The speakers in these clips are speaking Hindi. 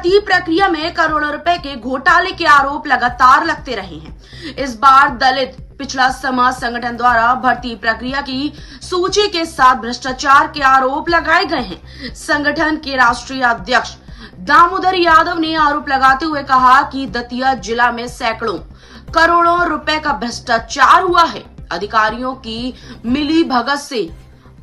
भर्ती प्रक्रिया में करोड़ों रुपए के घोटाले के आरोप लगातार लगते रहे हैं। इस बार दलित पिछड़ा समाज संगठन द्वारा भर्ती प्रक्रिया की सूची के साथ भ्रष्टाचार के आरोप लगाए गए हैं। संगठन के राष्ट्रीय अध्यक्ष दामोदर यादव ने आरोप लगाते हुए कहा कि दतिया जिला में सैकड़ों करोड़ों रुपए का भ्रष्टाचार हुआ है। अधिकारियों की मिली भगत से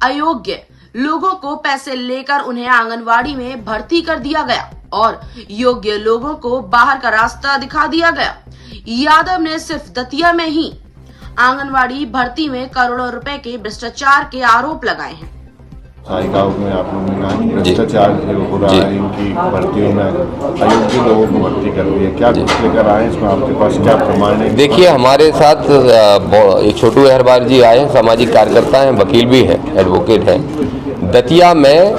अयोग्य लोगों को पैसे लेकर उन्हें आंगनवाड़ी में भर्ती कर दिया गया और योग्य लोगों को बाहर का रास्ता दिखा दिया गया। यादव ने सिर्फ दतिया में ही आंगनवाड़ी भर्ती में करोड़ों रुपए के भ्रष्टाचार के आरोप लगाए हैं। गाँव में आप लोगों ने कहा भ्रष्टाचार हो रहा है, इनकी भर्तियों में अयोग्य लोगों को भर्ती कर रही है, क्या कुछ लेकर आए इसमें आपके पास क्या प्रमाण है? देखिए, हमारे साथ एक छोटू अहरबार जी आए हैं, सामाजिक कार्यकर्ता हैं, वकील भी हैं, एडवोकेट हैं। दतिया में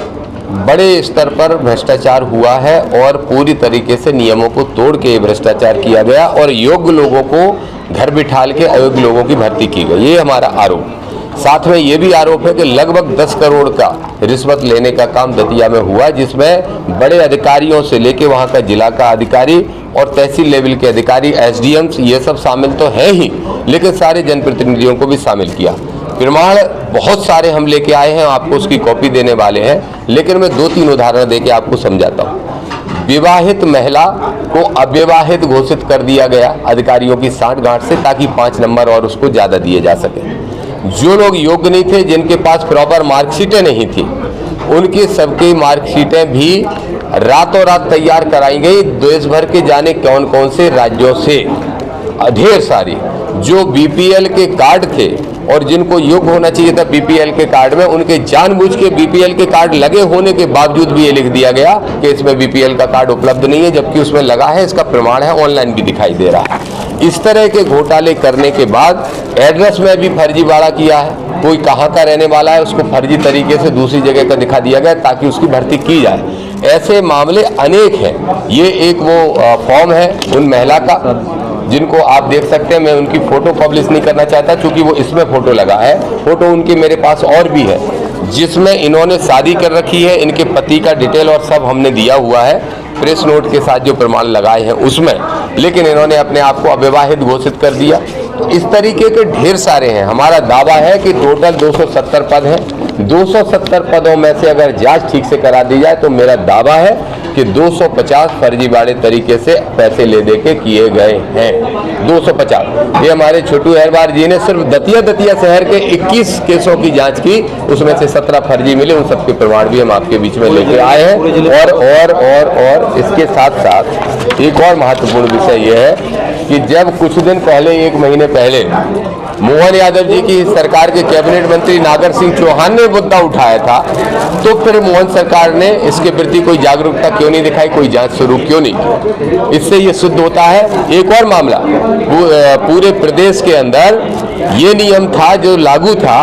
बड़े स्तर पर भ्रष्टाचार हुआ है और पूरी तरीके से नियमों को तोड़ के भ्रष्टाचार किया गया और योग्य लोगों को घर बिठाल के अयोग्य लोगों की भर्ती की गई, ये हमारा आरोप। साथ में ये भी आरोप है कि लगभग 10 करोड़ का रिश्वत लेने का काम दतिया में हुआ, जिसमें बड़े अधिकारियों से लेके वहाँ का जिला का अधिकारी और तहसील लेवल के अधिकारी, एसडीएम्स, ये सब शामिल तो है ही, लेकिन सारे जनप्रतिनिधियों को भी शामिल किया। प्रमाण बहुत सारे हम लेके आए हैं, आपको उसकी कॉपी देने वाले हैं, लेकिन मैं 2-3 उदाहरण देके आपको समझाता हूँ। विवाहित महिला को अविवाहित घोषित कर दिया गया अधिकारियों की साठगांठ से, ताकि 5 नंबर और उसको ज़्यादा दिए जा सके। जो लोग योग्य नहीं थे, जिनके पास प्रॉपर मार्कशीटें नहीं थी, उनकी सबकी मार्कशीटें भी रातों रात तैयार कराई गई। देश भर के जाने कौन कौन से राज्यों से ढेर सारी जो बीपीएल के कार्ड थे और जिनको योग्य होना चाहिए था बीपीएल के कार्ड में, उनके जानबूझ के बीपीएल के कार्ड लगे होने के बावजूद भी ये लिख दिया गया कि इसमें बीपीएल का कार्ड उपलब्ध नहीं है, जबकि उसमें लगा है। इसका प्रमाण है, ऑनलाइन भी दिखाई दे रहा है। इस तरह के घोटाले करने के बाद एड्रेस में भी फर्जीवाड़ा किया है। कोई कहाँ का रहने वाला है उसको फर्जी तरीके से दूसरी जगह का दिखा दिया गया ताकि उसकी भर्ती की जाए। ऐसे मामले अनेक हैं। ये एक वो फॉर्म है उन महिला का, जिनको आप देख सकते हैं। मैं उनकी फ़ोटो पब्लिश नहीं करना चाहता क्योंकि वो इसमें फ़ोटो लगा है। फ़ोटो उनकी मेरे पास और भी है, जिसमें इन्होंने शादी कर रखी है, इनके पति का डिटेल और सब हमने दिया हुआ है प्रेस नोट के साथ जो प्रमाण लगाए हैं उसमें, लेकिन इन्होंने अपने आप को अविवाहित घोषित कर दिया। तो इस तरीके के ढेर सारे हैं। हमारा दावा है कि टोटल 270 पद हैं। 270 पदों में से अगर जांच ठीक से करा दी जाए तो मेरा दावा है कि 250 फर्जीवाड़े तरीके से पैसे ले दे के किए गए हैं। 250। ये हमारे छोटू अहरबार जी ने सिर्फ दतिया शहर के 21 केसों की जांच की, उसमें से 17 फर्जी मिले। उन सबके प्रमाण भी हम आपके बीच में लेके आए हैं। और इसके साथ साथ एक और महत्वपूर्ण विषय यह है कि जब कुछ दिन पहले, 1 महीने पहले, मोहन यादव जी की सरकार के कैबिनेट मंत्री नागर सिंह चौहान ने मुद्दा उठाया था, तो फिर मोहन सरकार ने इसके प्रति कोई जागरूकता क्यों नहीं दिखाई, कोई जांच शुरू क्यों नहीं की? इससे ये सिद्ध होता है। एक और मामला, पूरे प्रदेश के अंदर ये नियम था जो लागू था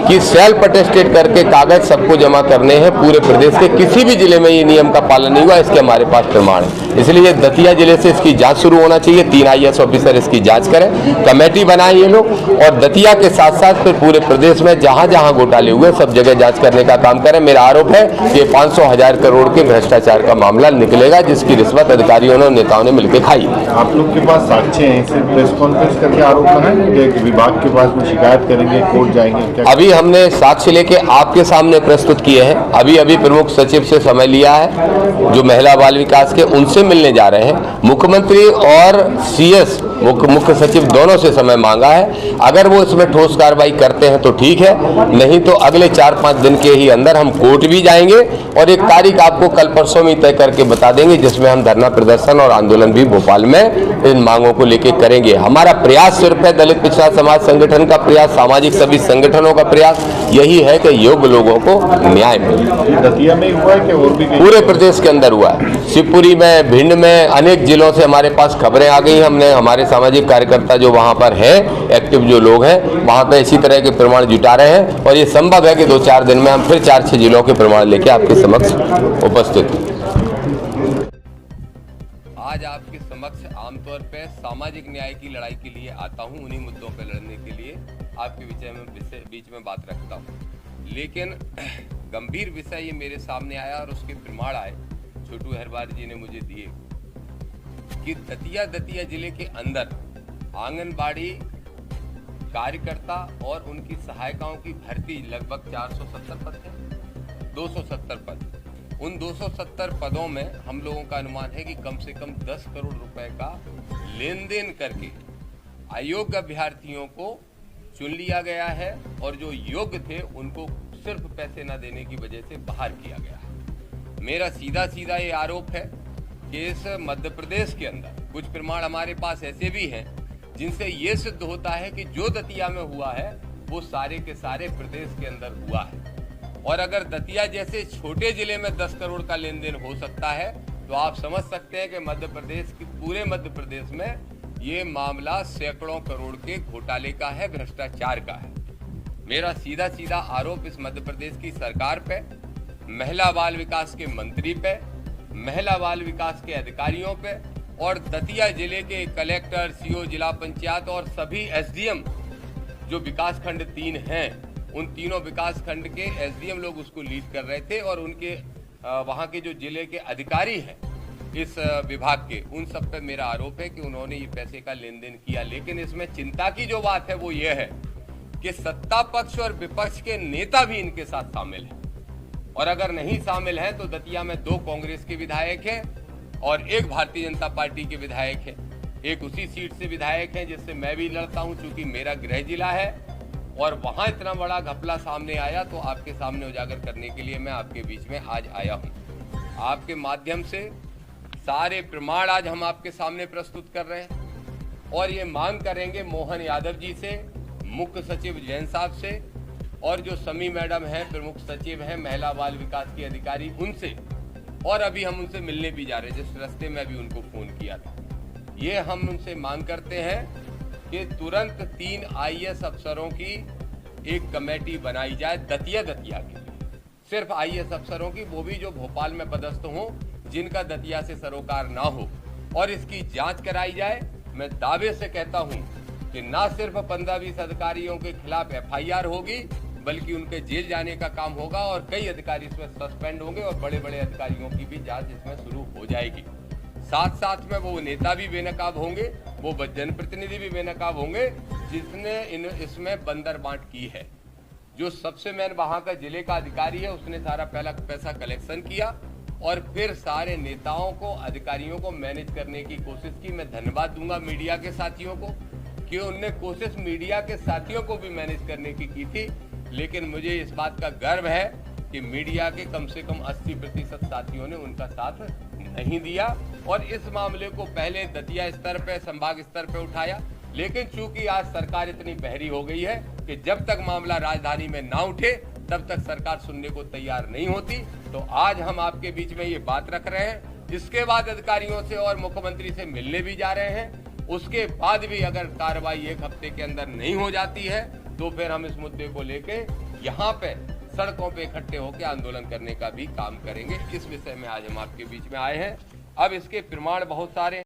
कि सेल्फ अटेस्टेड करके कागज सबको जमा करने हैं। पूरे प्रदेश के किसी भी जिले में ये नियम का पालन नहीं हुआ, इसके हमारे पास प्रमाण है। इसलिए दतिया जिले से इसकी जांच शुरू होना चाहिए। 3 IAS ऑफिसर इसकी जांच करें, कमेटी बनाए ये लोग, और दतिया के साथ साथ फिर पूरे प्रदेश में जहां जहां घोटाले हुए सब जगह जांच करने का काम करें। मेरा आरोप है कि 500,000 करोड़ के भ्रष्टाचार का मामला निकलेगा, जिसकी रिश्वत अधिकारियों ने, नेताओं ने मिलकर खाई। आप लोग के पास साक्ष्य हैं, सिर्फ प्रेस कॉन्फ्रेंस करके आरोप लगाएंगे, विभाग के पास में शिकायत करेंगे, कोर्ट जाएंगे? अभी हमने साक्ष्य लेके आपके सामने प्रस्तुत किए हैं। अभी प्रमुख सचिव से समय लिया है, जो महिला बाल विकास के, उनसे मिलने जा रहे हैं। मुख्यमंत्री और CS मुख्य सचिव दोनों से समय मांगा है। अगर वो इसमें ठोस कार्रवाई करते हैं तो ठीक है, नहीं तो अगले 4-5 दिन के ही अंदर हम कोर्ट भी जाएंगे और एक तारीख आपको कल परसों में तय करके बता देंगे, जिसमें हम धरना प्रदर्शन और आंदोलन भी भोपाल में इन मांगों को लेकर करेंगे। हमारा प्रयास सिर्फ है, दलित पिछड़ा समाज संगठन का प्रयास, सामाजिक सभी संगठनों का प्रयास यही है कि योग्य लोगों को न्याय मिले। दतिया में हुआ है कि और भी पूरे प्रदेश के अंदर हुआ है। शिवपुरी में, भिंड में, अनेक जिलों से हमारे पास खबरें आ गई। हमने हमारे सामाजिक कार्यकर्ता जो वहां पर है, एक्टिव जो लोग हैं, वहां पर इसी तरह के प्रमाण जुटा रहे हैं और ये संभव है कि 2-4 दिन में हम फिर 4-6 जिलों के प्रमाण लेके आपके समक्ष उपस्थित हैं। आज आपके समक्ष आमतौर पर सामाजिक न्याय की लड़ाई के लिए आता हूं, उन्हीं मुद्दों पर लड़ने के लिए आपके बीच में बात रखता हूं। लेकिन गंभीर विषय ये मेरे सामने आया और उसके प्रमाण आए छोटू अहरबार जी ने मुझे दिए कि दतिया जिले के अंदर आंगनबाड़ी कार्यकर्ता और उनकी सहायिकाओं की भर्ती लगभग 470 पद है, 270 पद। उन 270 पदों में हम लोगों का अनुमान है कि कम से कम 10 करोड़ रुपए का लेन देन करके अयोग्य अभ्यर्थियों को चुन लिया गया है और जो योग्य थे उनको सिर्फ पैसे न देने की वजह से बाहर किया गया है। मेरा सीधा ये आरोप है कि इस मध्य प्रदेश के अंदर कुछ प्रमाण हमारे पास ऐसे भी हैं जिनसे ये सिद्ध होता है कि जो दतिया में हुआ है वो सारे के सारे प्रदेश के अंदर हुआ है। और अगर दतिया जैसे छोटे जिले में 10 करोड़ का लेन देन हो सकता है तो आप समझ सकते हैं कि मध्य प्रदेश की पूरे मध्य प्रदेश में ये मामला सैकड़ों करोड़ के घोटाले का है, भ्रष्टाचार का है। मेरा सीधा आरोप इस मध्य प्रदेश की सरकार पे, महिला बाल विकास के मंत्री पे, महिला बाल विकास के अधिकारियों पे और दतिया जिले के कलेक्टर, सीओ, जिला पंचायत और सभी एसडीएम जो विकास खंड 3 हैं, उन तीनों विकास खंड के एसडीएम लोग उसको लीड कर रहे थे और उनके वहां के जो जिले के अधिकारी हैं इस विभाग के, उन सब पे मेरा आरोप है कि उन्होंने ये पैसे का लेन देन किया। लेकिन इसमें चिंता की जो बात है वो ये है कि सत्ता पक्ष और विपक्ष के नेता भी इनके साथ शामिल हैं और अगर नहीं शामिल हैं तो दतिया में 2 कांग्रेस के विधायक हैं और 1 भारतीय जनता पार्टी के विधायक हैं। एक उसी सीट से विधायक हैं जिससे मैं भी लड़ता हूं चूंकि मेरा गृह जिला है और वहां इतना बड़ा घपला सामने आया तो आपके सामने उजागर करने के लिए मैं आपके बीच में आज आया हूं। आपके माध्यम से सारे प्रमाण आज हम आपके सामने प्रस्तुत कर रहे हैं और ये मांग करेंगे मोहन यादव जी से, मुख्य सचिव जैन साहब से और जो समी मैडम है प्रमुख सचिव हैं महिला बाल विकास की अधिकारी, उनसे, और अभी हम उनसे मिलने भी जा रहे हैं। जिस रास्ते में अभी उनको फोन किया था, ये हम उनसे मांग करते हैं कि तुरंत 3 आईएएस अफसरों की एक कमेटी बनाई जाए दतिया के लिए, सिर्फ आईएएस अफसरों की, वो भी जो भोपाल में पदस्थ हों, जिनका दतिया से सरोकार ना हो और इसकी जांच कराई जाए। मैं दावे से कहता हूं कि ना सिर्फ 15-20 अधिकारियों के खिलाफ एफआईआर होगी बल्कि उनके जेल जाने का काम होगा और कई अधिकारी इसमें सस्पेंड होंगे और बड़े अधिकारियों की भी जांच इसमें शुरू हो जाएगी। साथ में वो नेता भी बेनकाब होंगे, वो जनप्रतिनिधि भी बेनकाब होंगे जिसने इसमें बंदर बांट की है। जो सबसे मेन वहां का जिले का अधिकारी है उसने सारा पहला पैसा कलेक्शन किया और फिर सारे नेताओं को, अधिकारियों को मैनेज करने की कोशिश की। मैं धन्यवाद दूंगा मीडिया के साथियों को कि उनने कोशिश मीडिया के साथियों को भी मैनेज करने की थी, लेकिन मुझे इस बात का गर्व है कि मीडिया के कम से कम 80% साथियों ने उनका साथ नहीं दिया और इस मामले को पहले दतिया स्तर पे, संभाग स्तर पे उठाया। लेकिन चूंकि आज सरकार इतनी बहरी हो गई है कि जब तक मामला राजधानी में ना उठे तब तक सरकार सुनने को तैयार नहीं होती। तो आज हम आपके बीच में ये बात रख रहे हैं। इसके बाद अधिकारियों से और मुख्यमंत्री से मिलने भी जा रहे हैं। उसके बाद भी अगर कार्रवाई 1 हफ्ते के अंदर नहीं हो जाती है तो फिर हम इस मुद्दे को लेके यहाँ पे सड़कों पे इकट्ठे होकर आंदोलन करने का भी काम करेंगे। इस विषय में आज हम आपके बीच में आए हैं। अब इसके प्रमाण बहुत सारे